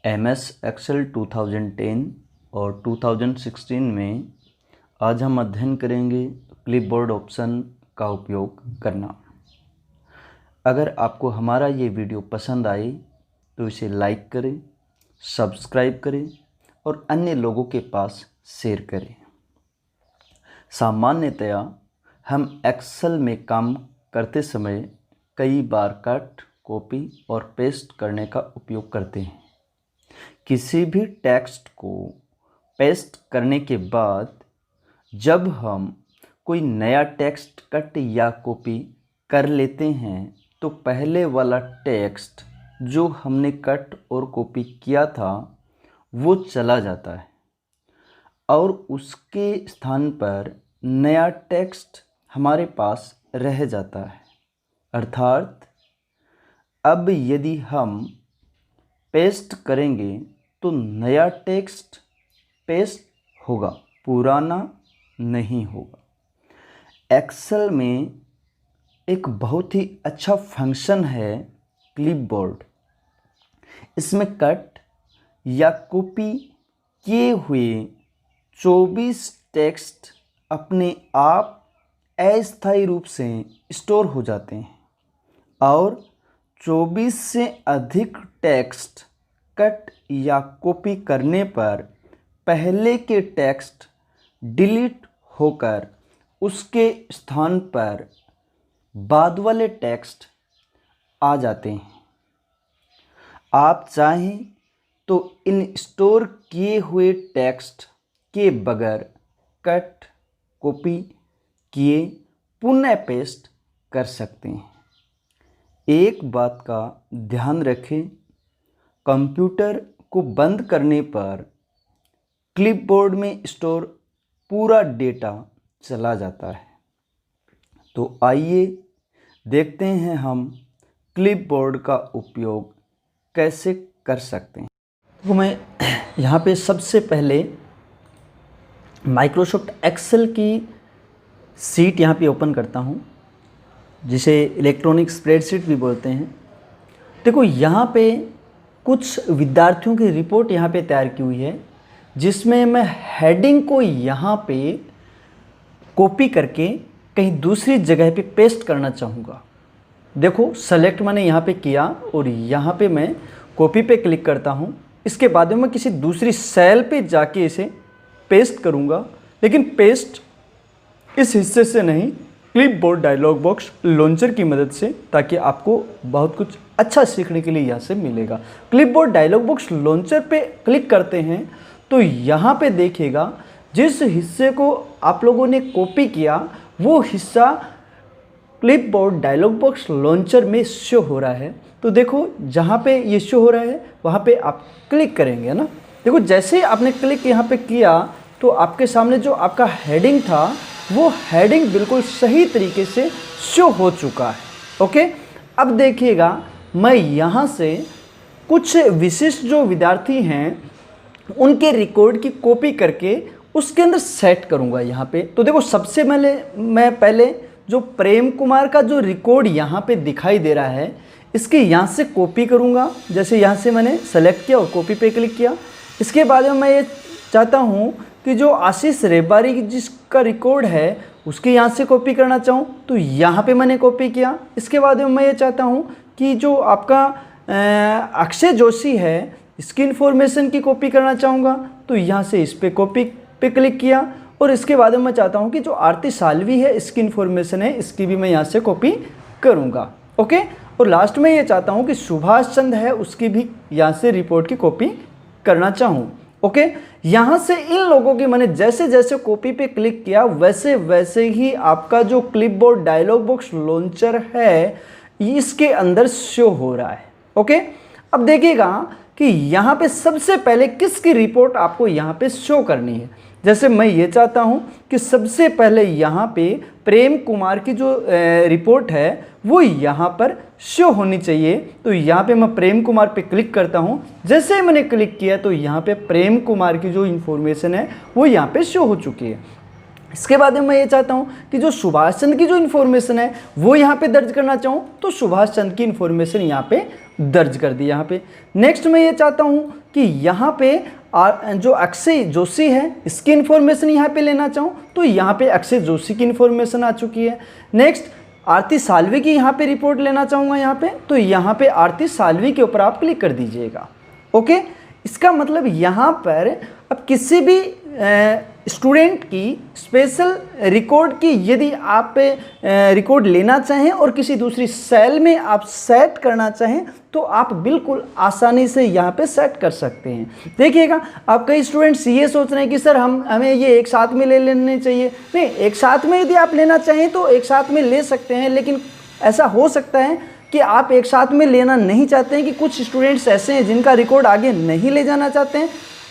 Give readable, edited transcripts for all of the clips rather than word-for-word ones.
MS Excel 2010 और 2016 में आज हम अध्ययन करेंगे क्लिपबोर्ड ऑप्शन का उपयोग करना। अगर आपको हमारा ये वीडियो पसंद आए तो इसे लाइक करें, सब्सक्राइब करें और अन्य लोगों के पास शेयर करें। सामान्यतया हम एक्सेल में काम करते समय कई बार कट, कॉपी और पेस्ट करने का उपयोग करते हैं। किसी भी टेक्स्ट को पेस्ट करने के बाद जब हम कोई नया टेक्स्ट कट या कॉपी कर लेते हैं तो पहले वाला टेक्स्ट जो हमने कट और कॉपी किया था वो चला जाता है और उसके स्थान पर नया टेक्स्ट हमारे पास रह जाता है। अर्थात अब यदि हम पेस्ट करेंगे तो नया टेक्स्ट पेस्ट होगा, पुराना नहीं होगा। एक्सेल में एक बहुत ही अच्छा फंक्शन है क्लिपबोर्ड। इसमें कट या कॉपी किए हुए 24 टेक्स्ट अपने आप अस्थायी रूप से स्टोर हो जाते हैं और 24 से अधिक टेक्स्ट कट या कॉपी करने पर पहले के टेक्स्ट डिलीट होकर उसके स्थान पर बाद वाले टेक्स्ट आ जाते हैं। आप चाहें तो इन स्टोर किए हुए टेक्स्ट के बगैर कट कॉपी किए पुनः पेस्ट कर सकते हैं। एक बात का ध्यान रखें, कंप्यूटर को बंद करने पर क्लिपबोर्ड में स्टोर पूरा डेटा चला जाता है। तो आइए देखते हैं हम क्लिपबोर्ड का उपयोग कैसे कर सकते हैं। तो मैं यहाँ पे सबसे पहले माइक्रोसॉफ्ट एक्सेल की सीट यहाँ पे ओपन करता हूँ, जिसे इलेक्ट्रॉनिक स्प्रेडशीट भी बोलते हैं। देखो यहाँ पे कुछ विद्यार्थियों की रिपोर्ट यहाँ पे तैयार की हुई है, जिसमें मैं हेडिंग को यहाँ पे कॉपी करके कहीं दूसरी जगह पे पेस्ट करना चाहूँगा। देखो सेलेक्ट मैंने यहाँ पे किया और यहाँ पे मैं कॉपी पे क्लिक करता हूँ। इसके बाद में मैं किसी दूसरी सेल पे जाके इसे पेस्ट करूँगा, लेकिन पेस्ट इस हिस्से से नहीं, क्लिपबोर्ड डायलॉग बॉक्स लॉन्चर की मदद से, ताकि आपको बहुत कुछ अच्छा सीखने के लिए यहाँ से मिलेगा। क्लिपबोर्ड डायलॉग बॉक्स लॉन्चर पे क्लिक करते हैं तो यहाँ पे देखिएगा जिस हिस्से को आप लोगों ने कॉपी किया वो हिस्सा क्लिपबोर्ड डायलॉग बॉक्स लॉन्चर में शो हो रहा है। तो देखो जहाँ पे ये शो हो रहा है वहाँ पे आप क्लिक करेंगे ना। देखो जैसे ही आपने क्लिक यहाँ पे किया तो आपके सामने जो आपका हेडिंग था वो हेडिंग बिल्कुल सही तरीके से शो हो चुका है। ओके, अब देखिएगा मैं यहाँ से कुछ विशिष्ट जो विद्यार्थी हैं उनके रिकॉर्ड की कॉपी करके उसके अंदर सेट करूँगा यहाँ पे। तो देखो सबसे पहले जो प्रेम कुमार का जो रिकॉर्ड यहाँ पे दिखाई दे रहा है इसके यहाँ से कॉपी करूँगा। जैसे यहाँ से मैंने सेलेक्ट किया और कॉपी पे क्लिक किया। इसके बाद में मैं ये चाहता हूँ कि जो आशीष रेबारी जिसका रिकॉर्ड है उसके यहाँ से कॉपी करना चाहूँ तो यहाँ पे मैंने कॉपी किया। इसके बाद में मैं ये चाहता हूँ कि जो आपका अक्षय जोशी है इसकी इन्फॉर्मेशन की कॉपी करना चाहूँगा तो यहाँ से इस पे कॉपी पे क्लिक किया। और इसके बाद में मैं चाहता हूँ कि जो आरती सालवी है इसकी इन्फॉर्मेशन है इसकी भी मैं यहाँ से कॉपी करूँगा। ओके, और लास्ट में ये चाहता हूँ कि सुभाष चंद्र है उसकी भी यहाँ से रिपोर्ट की कॉपी करना चाहूँ। ओके, यहाँ से इन लोगों की मैंने जैसे जैसे कॉपी पे क्लिक किया वैसे वैसे ही आपका जो क्लिपबोर्ड डायलॉग बॉक्स लॉन्चर है इसके अंदर शो हो रहा है। ओके, अब देखिएगा कि यहाँ पे सबसे पहले किसकी रिपोर्ट आपको यहाँ पे शो करनी है। जैसे मैं ये चाहता हूँ कि सबसे पहले यहाँ पे प्रेम कुमार की जो रिपोर्ट है वो यहाँ पर शो होनी चाहिए। तो यहाँ पे मैं प्रेम कुमार पे क्लिक करता हूँ। जैसे ही मैंने क्लिक किया तो यहाँ पे प्रेम कुमार की जो इन्फॉर्मेशन है वो यहाँ पे शो हो चुकी है। इसके बाद में मैं ये चाहता हूँ कि जो सुभाष चंद्र की जो इन्फॉर्मेशन है वो यहाँ पे दर्ज करना चाहूँ तो सुभाष चंद्र की इन्फॉर्मेशन यहाँ पे दर्ज कर दी यहाँ पे। नेक्स्ट मैं ये चाहता हूँ कि यहाँ पे जो अक्षय जोशी है इसकी इन्फॉर्मेशन यहाँ पे लेना चाहूँ तो यहाँ पे अक्षय जोशी की इन्फॉर्मेशन आ चुकी है। नेक्स्ट आरती साल्वी की यहाँ पे रिपोर्ट लेना चाहूँगा यहाँ पे, तो यहाँ पे आरती साल्वी के ऊपर आप क्लिक कर दीजिएगा। ओके, इसका मतलब यहाँ पर अब किसी भी स्टूडेंट की स्पेशल रिकॉर्ड की यदि आप रिकॉर्ड लेना चाहें और किसी दूसरी सेल में आप सेट करना चाहें तो आप बिल्कुल आसानी से यहाँ पे सेट कर सकते हैं। देखिएगा, आप कई स्टूडेंट्स ये सोच रहे हैं कि सर हमें ये एक साथ में ले लेने चाहिए। नहीं, एक साथ में यदि आप लेना चाहें तो एक साथ में ले सकते हैं, लेकिन ऐसा हो सकता है कि आप एक साथ में लेना नहीं चाहते हैं, कि कुछ स्टूडेंट्स ऐसे हैं जिनका रिकॉर्ड आगे नहीं ले जाना चाहते हैं,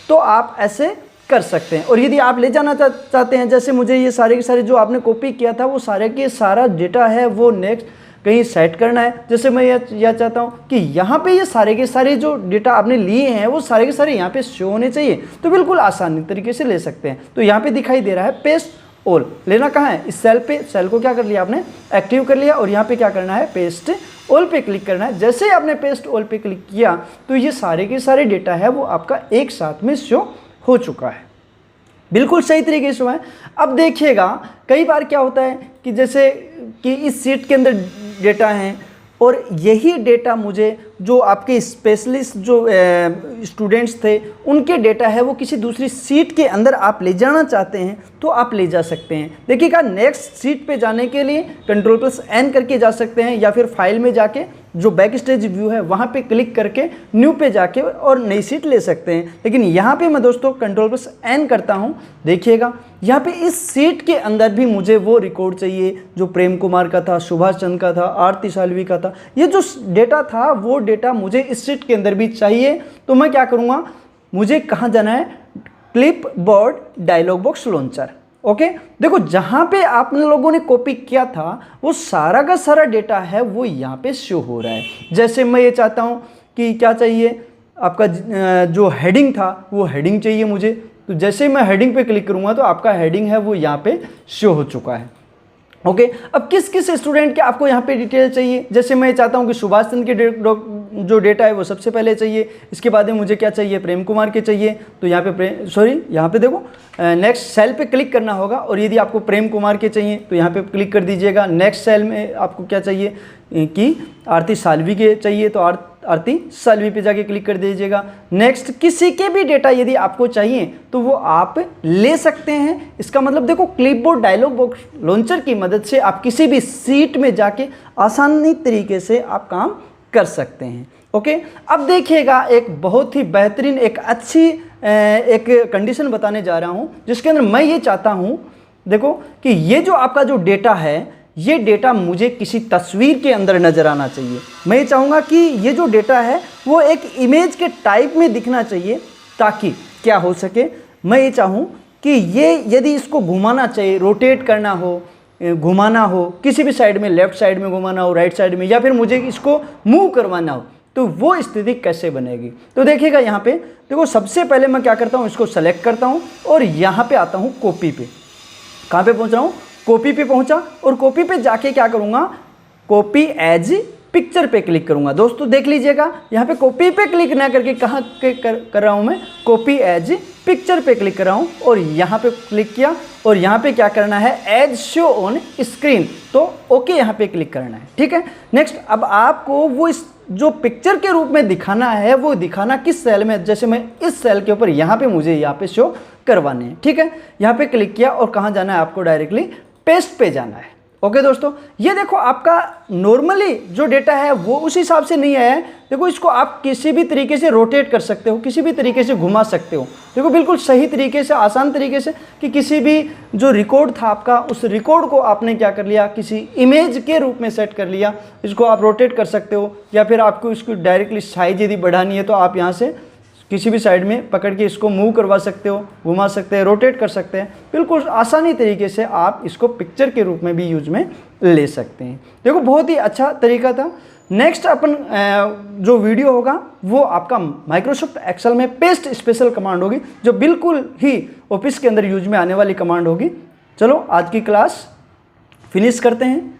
तो आप ऐसे कर सकते हैं। और यदि आप ले जाना चाहते हैं, जैसे मुझे ये सारे के सारे जो आपने कॉपी किया था वो सारे के सारा डेटा है वो नेक्स्ट कहीं सेट करना है। जैसे मैं यह चाहता हूँ कि यहाँ पे ये सारे के सारे जो डेटा आपने लिए हैं वो सारे के सारे यहाँ पे शो होने चाहिए, तो बिल्कुल आसानी तरीके से ले सकते हैं। तो यहाँ पे दिखाई दे रहा है पेस्ट ऑल, लेना कहाँ है, इस सेल पे, सेल को क्या कर लिया आपने, एक्टिव कर लिया, और यहाँ पे क्या करना है, पेस्ट ऑल पे क्लिक करना है। जैसे ही आपने पेस्ट ऑल पे क्लिक किया तो ये सारे के सारे डेटा है वो आपका एक साथ में शो हो चुका है, बिल्कुल सही तरीके से हुआ है। अब देखिएगा, कई बार क्या होता है कि जैसे कि इस सीट के अंदर डेटा हैं और यही डेटा मुझे जो आपके स्पेशलिस्ट जो स्टूडेंट्स थे उनके डेटा है वो किसी दूसरी सीट के अंदर आप ले जाना चाहते हैं तो आप ले जा सकते हैं। देखिएगा, नेक्स्ट सीट पे जाने के लिए Ctrl+N करके जा सकते हैं, या फिर फाइल में जाके जो बैक स्टेज व्यू है वहाँ पे क्लिक करके न्यू पे जाके और नई सीट ले सकते हैं। लेकिन यहाँ पे मैं दोस्तों Ctrl+N करता हूँ। देखिएगा, यहाँ पे इस सीट के अंदर भी मुझे वो रिकॉर्ड चाहिए जो प्रेम कुमार का था, सुभाष चंद्र का था, आरती साल्वी का था। ये जो डेटा था वो डेटा मुझे इस सीट के अंदर भी चाहिए। तो मैं क्या करूँगा, मुझे कहाँ जाना है, clipboard dialogue box launcher. Okay, देखो जहाँ पे आप लोगों ने कॉपी किया था वो सारा का सारा डेटा है वो यहाँ पे शो हो रहा है। जैसे मैं ये चाहता हूँ कि क्या चाहिए, आपका जो हेडिंग था वो हेडिंग चाहिए मुझे, तो जैसे मैं हेडिंग पे क्लिक करूँगा तो आपका हेडिंग है वो यहाँ पे शो हो चुका है। ओके, अब किस किस स्टूडेंट के आपको यहाँ पे डिटेल चाहिए, जैसे मैं चाहता हूँ कि सुभाष चंद्र के जो डेटा है वो सबसे पहले चाहिए, इसके बाद में मुझे क्या चाहिए, प्रेम कुमार के चाहिए, तो यहाँ पे यहाँ पे देखो नेक्स्ट सेल पे क्लिक करना होगा, और यदि आपको प्रेम कुमार के चाहिए तो यहाँ पे क्लिक कर दीजिएगा। नेक्स्ट सेल में आपको क्या चाहिए कि आरती साल्वी के चाहिए तो आरती साल्वी पे जाके क्लिक कर दीजिएगा। नेक्स्ट किसी के भी डेटा यदि आपको चाहिए तो वो आप ले सकते हैं। इसका मतलब देखो, क्लिपबोर्ड डायलॉग बॉक्स लॉन्चर की मदद से आप किसी भी सीट में जाके आसानी तरीके से आप काम कर सकते हैं। ओके, अब देखिएगा, एक बहुत ही बेहतरीन एक अच्छी एक कंडीशन बताने जा रहा हूं जिसके अंदर मैं ये चाहता हूं, देखो कि ये जो आपका जो डेटा है ये डेटा मुझे किसी तस्वीर के अंदर नज़र आना चाहिए। मैं ये चाहूँगा कि ये जो डेटा है वो एक इमेज के टाइप में दिखना चाहिए, ताकि क्या हो सके, मैं ये चाहूँ कि ये यदि इसको घुमाना चाहिए, रोटेट करना हो, घुमाना हो, किसी भी साइड में, लेफ्ट साइड में घुमाना हो, राइट साइड में, या फिर मुझे इसको मूव करवाना हो, तो वो स्थिति कैसे बनेगी। तो देखिएगा, यहाँ पे देखो, सबसे पहले मैं क्या करता हूँ, इसको सेलेक्ट करता हूँ और यहाँ पे आता हूँ कॉपी पे। कहाँ पे पहुँच रहा हूँ, कॉपी पे पहुँचा, और कॉपी पे जाके क्या करूँगा, कॉपी एज पिक्चर पे क्लिक करूँगा। दोस्तों देख लीजिएगा, यहाँ पे कॉपी पे क्लिक ना करके कहाँ कर रहा हूँ मैं, कॉपी एज पिक्चर पे क्लिक कर रहा हूँ, और यहाँ पे क्लिक किया, और यहाँ पे क्या करना है, एज शो ऑन स्क्रीन, तो ओके यहाँ पे क्लिक करना है। ठीक है, नेक्स्ट अब आपको वो इस जो पिक्चर के रूप में दिखाना है वो दिखाना किस सेल में, जैसे मैं इस सेल के ऊपर यहाँ पे मुझे यहाँ पे शो करवाने हैं। ठीक है, यहाँ पे क्लिक किया और कहाँ जाना है, आपको डायरेक्टली पेस्ट पे जाना है। ओके दोस्तों, ये देखो आपका नॉर्मली जो डेटा है वो उस हिसाब से नहीं आया है। देखो, इसको आप किसी भी तरीके से रोटेट कर सकते हो, किसी भी तरीके से घुमा सकते हो। देखो बिल्कुल सही तरीके से, आसान तरीके से, कि किसी भी जो रिकॉर्ड था आपका, उस रिकॉर्ड को आपने क्या कर लिया, किसी इमेज के रूप में सेट कर लिया। इसको आप रोटेट कर सकते हो, या फिर आपको इसको डायरेक्टली साइज यदि बढ़ानी है तो आप यहाँ से किसी भी साइड में पकड़ के इसको मूव करवा सकते हो, घुमा सकते हैं, रोटेट कर सकते हैं। बिल्कुल आसानी तरीके से आप इसको पिक्चर के रूप में भी यूज में ले सकते हैं। देखो बहुत ही अच्छा तरीका था। नेक्स्ट अपन जो वीडियो होगा वो आपका माइक्रोसॉफ्ट एक्सेल में पेस्ट स्पेशल कमांड होगी, जो बिल्कुल ही ऑफिस के अंदर यूज में आने वाली कमांड होगी। चलो आज की क्लास फिनिश करते हैं।